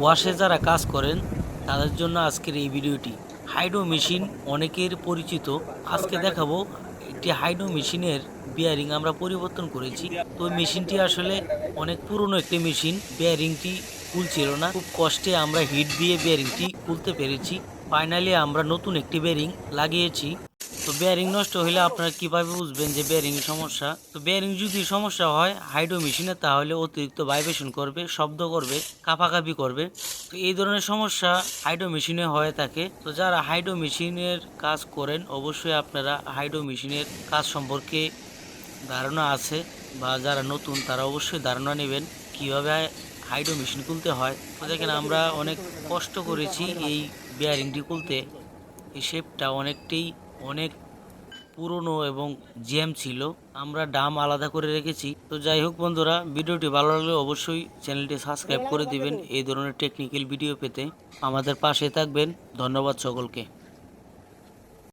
ওয়াশে যারা কাজ করেন তাদের জন্য আজকের এই ভিডিওটি। হাইড্রো মেশিন অনেকের পরিচিত। আজকে দেখাবো একটি হাইড্রো মেশিনের বিয়ারিং আমরা পরিবর্তন করেছি। তো ওই মেশিনটি আসলে অনেক পুরনো একটি মেশিন, বিয়ারিংটি খুলছিল না। খুব কষ্টে আমরা হিট দিয়ে বিয়ারিংটি খুলতে পেরেছি। ফাইনালি আমরা নতুন একটি বিয়ারিং লাগিয়েছি। তো বেয়ারিং নষ্ট হলে আপনারা কিভাবে বুঝবেন যে বেয়ারিং এর সমস্যা? তো বেয়ারিং যদি সমস্যা হয় হাইড্রো মেশিনে, তাহলে অতিরিক্ত ভাইব্রেশন করবে, শব্দ করবে, কাঁপাকাঁপি করবে। তো এই ধরনের সমস্যা হাইড্রো মেশিনে হয়ে থাকে। তো যারা হাইড্রো মেশিনের কাজ করেন অবশ্যই আপনারা হাইড্রো মেশিনের কাজ সম্পর্কে ধারণা আছে, বা যারা নতুন তারা অবশ্যই ধারণা নেবেন কিভাবে হাইড্রো মেশিন খুলতে হয়। তো দেখেন আমরা অনেক কষ্ট করেছি এই বেয়ারিংটি খুলতে। এই শেপটা অনেক পুরনো এবং জ্যাম ছিল, আমরা ডাম আলাদা করে রেখেছি। তো যাই হোক বন্ধুরা, ভিডিওটি ভালো লাগলে অবশ্যই চ্যানেলটি সাবস্ক্রাইব করে দিবেন এই ধরনের টেকনিক্যাল ভিডিও পেতে। আমাদের পাশে থাকবেন। ধন্যবাদ সকলকে।